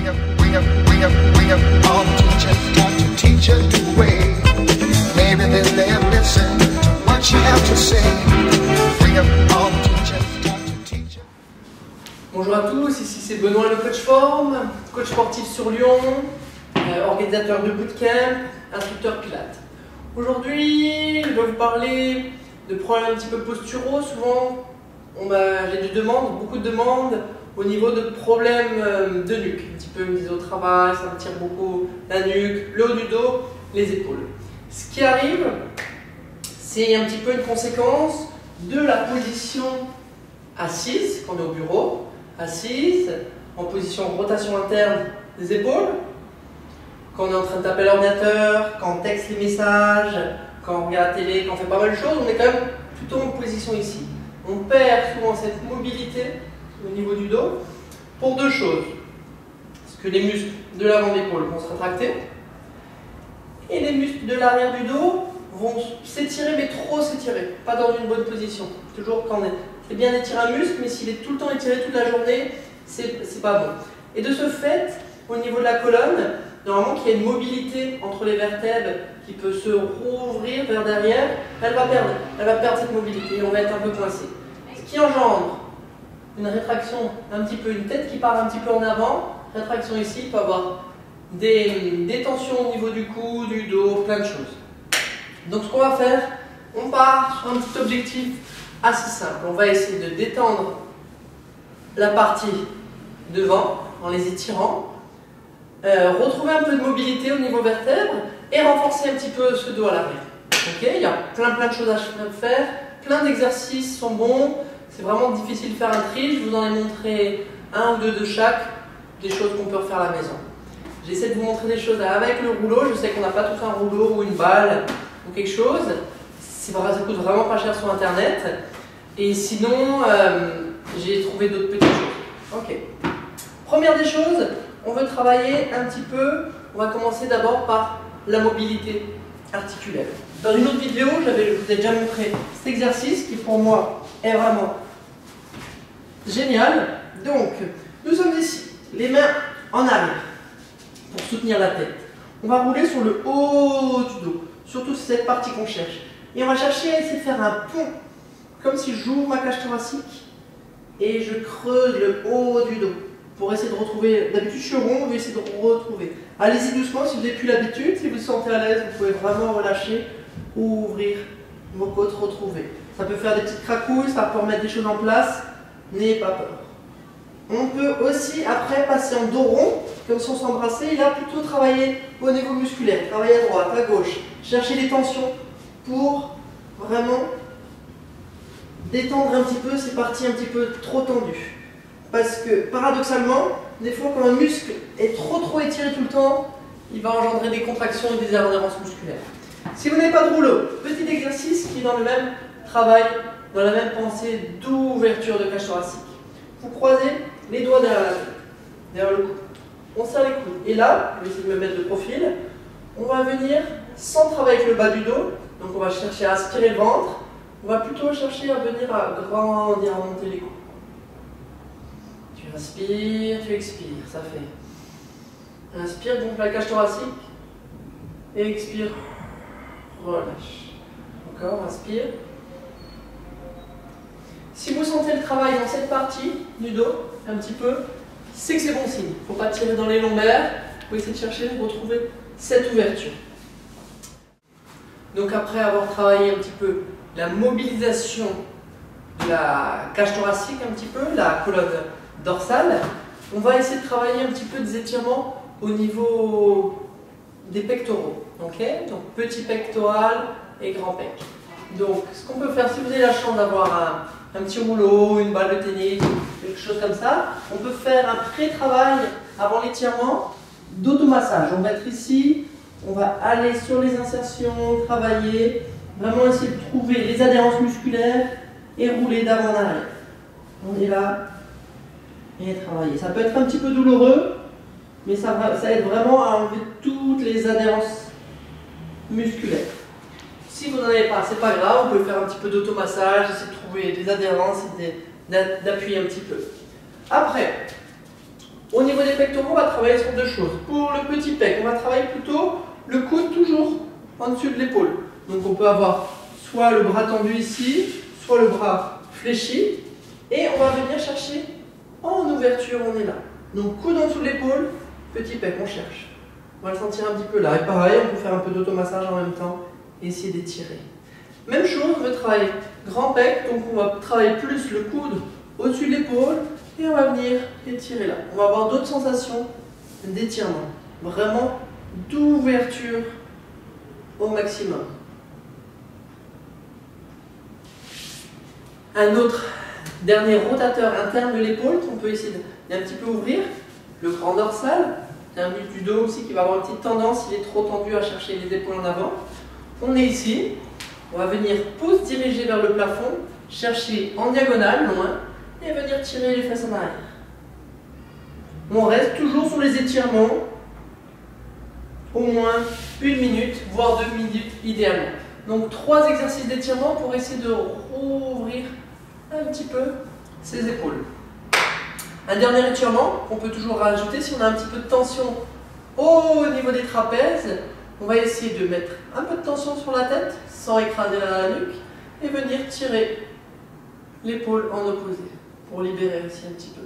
all teachers got to teach her the way. Maybe then they'll listen to what you have to say. Bring up all teachers got to teach her. Bonjour à tous, ici c'est Benoît le coach forme, coach sportif sur Lyon, organisateur de bootcamp, instructeur pilates. Aujourd'hui, je vais vous parler de problèmes un petit peu posturaux. Souvent, j'ai beaucoup de demandes au niveau de problèmes de nuque. Un petit peu, ils me disent au travail, ça me tire beaucoup la nuque, le haut du dos, les épaules. Ce qui arrive, c'est un petit peu une conséquence de la position assise, quand on est au bureau, assise, en position de rotation interne des épaules, quand on est en train de taper l'ordinateur, quand on texte les messages, quand on regarde la télé, quand on fait pas mal de choses, on est quand même plutôt en position ici. On perd souvent cette mobilité au niveau du dos pour deux choses. Parce que les muscles de l'avant de l'épaule vont se rétracter et les muscles de l'arrière du dos vont s'étirer, mais trop s'étirer, pas dans une bonne position. Toujours quand c'est bien d'étirer un muscle, mais s'il est tout le temps étiré toute la journée, c'est pas bon. Et de ce fait, au niveau de la colonne, normalement qu'il y a une mobilité entre les vertèbres qui peut se rouvrir vers derrière, elle va perdre cette mobilité et on va être un peu coincé. Ce qui engendre une rétraction, une tête qui part un petit peu en avant, rétraction ici, il peut avoir des tensions au niveau du cou, du dos, plein de choses. Donc ce qu'on va faire, on part sur un petit objectif assez simple. On va essayer de détendre la partie devant en les étirant, retrouver un peu de mobilité au niveau vertèbre et renforcer un petit peu ce dos à l'arrière. Okay, il y a plein de choses à faire, plein d'exercices sont bons. C'est vraiment difficile de faire un tri, je vous en ai montré un ou deux de chaque, des choses qu'on peut refaire à la maison. J'essaie de vous montrer des choses avec le rouleau, je sais qu'on n'a pas tous un rouleau ou une balle ou quelque chose, ça coûte vraiment pas cher sur internet, et sinon j'ai trouvé d'autres petites choses. Ok. Première des choses, on veut travailler un petit peu, on va commencer d'abord par la mobilité articulaire. Dans une autre vidéo, je vous ai déjà montré cet exercice qui pour moi est vraiment génial. Donc, nous sommes ici, les mains en arrière pour soutenir la tête. On va rouler sur le haut du dos, surtout c'est cette partie qu'on cherche. Et on va chercher à essayer de faire un pont, comme si j'ouvre ma cage thoracique et je creuse le haut du dos pour essayer de retrouver. D'habitude, je suis rond, on va essayer de retrouver. Allez-y doucement si vous n'avez plus l'habitude. Si vous vous sentez à l'aise, vous pouvez vraiment relâcher, ouvrir vos côtes, retrouver. Ça peut faire des petites cracouilles, ça peut remettre des choses en place. N'ayez pas peur. On peut aussi après passer en dos rond, comme si on s'embrassait, et là plutôt travailler au niveau musculaire, travailler à droite, à gauche, chercher les tensions pour vraiment détendre un petit peu ces parties un petit peu trop tendues. Parce que paradoxalement, des fois quand un muscle est trop étiré tout le temps, il va engendrer des contractions et des adhérences musculaires. Si vous n'avez pas de rouleau, petit exercice qui est dans le même travail, dans la même pensée d'ouverture de cage thoracique. Vous croisez les doigts derrière le cou. On serre les coudes. Et là, je vais essayer de me mettre de profil. On va venir sans travailler avec le bas du dos. Donc on va chercher à aspirer le ventre. On va plutôt chercher à venir à grandir, à monter les coudes. Tu inspires, tu expires, ça fait. Inspire, gonfle la cage thoracique. Et expire, relâche. Encore, inspire. Si vous sentez le travail dans cette partie du dos, un petit peu, c'est que c'est bon signe. Il ne faut pas tirer dans les lombaires, il faut essayer de chercher de retrouver cette ouverture. Donc après avoir travaillé un petit peu la mobilisation de la cage thoracique, un petit peu, la colonne dorsale, on va essayer de travailler un petit peu des étirements au niveau des pectoraux. Okay, donc petit pectoral et grand pec. Donc ce qu'on peut faire, si vous avez la chance d'avoir un petit rouleau, une balle de tennis, quelque chose comme ça, on peut faire un pré-travail avant l'étirement d'automassage. On va être ici, on va aller sur les insertions, travailler, vraiment essayer de trouver les adhérences musculaires et rouler d'avant en arrière. On est là et travailler. Ça peut être un petit peu douloureux, mais ça aide vraiment à enlever toutes les adhérences musculaires. Si vous n'en avez pas, c'est pas grave, vous pouvez faire un petit peu d'automassage, essayer de trouver des adhérences et d'appuyer un petit peu. Après, Au niveau des pectoraux, on va travailler sur deux choses. Pour le petit pec, on va travailler plutôt le coude toujours en dessus de l'épaule. Donc on peut avoir soit le bras tendu ici, soit le bras fléchi. Et on va venir chercher en ouverture, on est là. Donc coude en dessous de l'épaule, petit pec, on cherche. On va le sentir un petit peu là. Et pareil, on peut faire un peu d'automassage en même temps et essayer d'étirer. Même chose, on veut travailler grand pec, donc on va travailler plus le coude au-dessus de l'épaule et on va venir étirer là. On va avoir d'autres sensations d'étirement, vraiment d'ouverture au maximum. Un autre dernier rotateur interne de l'épaule qu'on peut essayer d'un petit peu ouvrir, le grand dorsal. C'est un muscle du dos aussi qui va avoir une petite tendance, il est trop tendu à chercher les épaules en avant. On est ici, on va venir pouce dirigé vers le plafond, chercher en diagonale, loin, et venir tirer les fesses en arrière. On reste toujours sur les étirements, au moins 1 minute, voire 2 minutes idéalement. Donc 3 exercices d'étirement pour essayer de rouvrir un petit peu ses épaules. Un dernier étirement qu'on peut toujours rajouter si on a un petit peu de tension au niveau des trapèzes. On va essayer de mettre un peu de tension sur la tête sans écraser la nuque et venir tirer l'épaule en opposé pour libérer aussi un petit peu.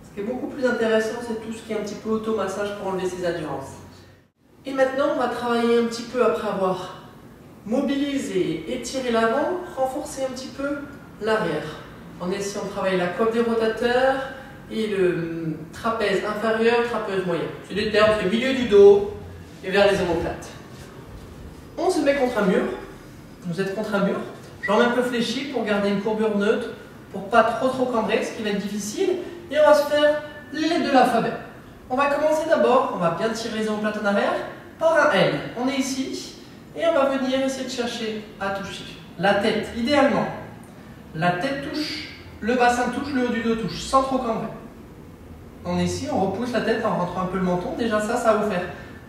Ce qui est beaucoup plus intéressant, c'est tout ce qui est un petit peu automassage pour enlever ses adhérences. Et maintenant, on va travailler un petit peu après avoir mobilisé, étiré l'avant, renforcer un petit peu l'arrière. En essayant de travailler la coiffe des rotateurs et le trapèze inférieur, trapèze moyen. C'est des termes, c'est le milieu du dos et vers les omoplates. On se met contre un mur. Vous êtes contre un mur. Jambes un peu fléchies pour garder une courbure neutre, pour pas trop cambrer, ce qui va être difficile. Et on va se faire les lettres de l'alphabet. On va commencer d'abord, on va bien tirer les omoplates en arrière, par un L. On est ici et on va venir essayer de chercher à toucher. La tête, idéalement. La tête touche, le bassin touche, le haut du dos touche, sans trop cambrer. On est ici, on repousse la tête en rentrant un peu le menton. Déjà ça va vous faire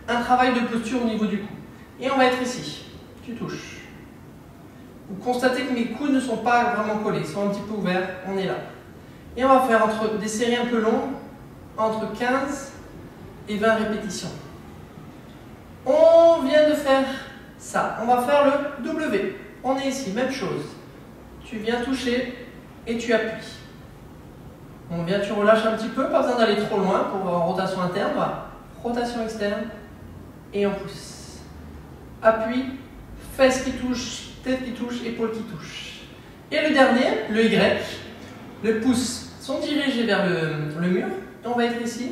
un travail de posture au niveau du cou. Et on va être ici. Tu touches. Vous constatez que mes coudes ne sont pas vraiment collés, ils sont un petit peu ouverts. On est là. Et on va faire des séries un peu longues, entre 15 et 20 répétitions. On vient de faire ça. On va faire le W. On est ici, même chose. Tu viens toucher et tu appuies. On vient, tu relâches un petit peu, pas besoin d'aller trop loin pour avoir rotation interne. Voilà. Rotation externe et on pousse. Appui, fesses qui touchent, tête qui touche, épaule qui touche. Et le dernier, le Y, le pouce sont dirigés vers le mur. On va être ici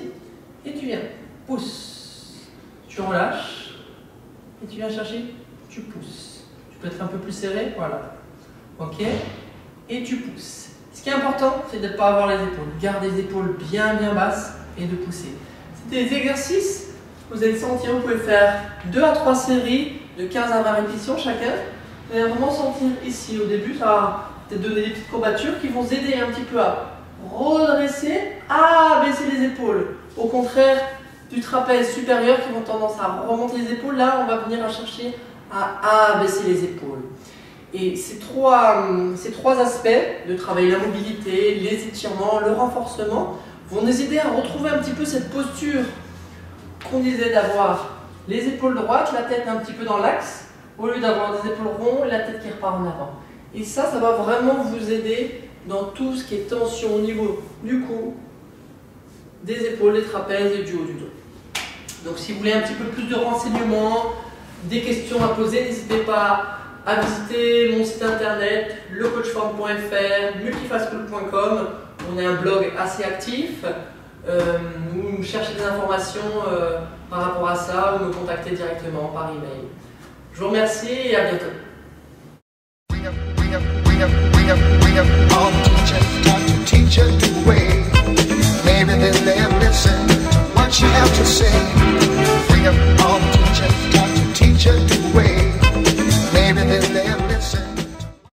et tu viens, pousse. Tu relâches et tu viens chercher, tu pousses. Tu peux être un peu plus serré, voilà. Ok, et tu pousses. Ce qui est important, c'est de ne pas avoir les épaules. Garde les épaules bien basses et de pousser. C'est des exercices, vous allez sentir, vous pouvez faire 2 à 3 séries de 15 à 20 répétitions chacun. Vous allez vraiment sentir ici, au début, ça va te donner des petites courbatures qui vont vous aider un petit peu à redresser, à baisser les épaules. Au contraire du trapèze supérieur qui vont tendance à remonter les épaules, là on va venir à chercher à abaisser les épaules. Et ces trois aspects de travailler la mobilité, les étirements, le renforcement vont nous aider à retrouver un petit peu cette posture qu'on disait d'avoir les épaules droites, la tête un petit peu dans l'axe, au lieu d'avoir des épaules rondes et la tête qui repart en avant. Et ça va vraiment vous aider dans tout ce qui est tension au niveau du cou, des épaules, des trapèzes et du haut du dos. Donc si vous voulez un petit peu plus de renseignements, des questions à poser, n'hésitez pas à visiter mon site internet, lecoachform.fr, multifastschool.com. On est un blog assez actif. Vous cherchez des informations par rapport à ça ou me contacter directement par email. Je vous remercie et à bientôt. All the teachers got to teach you.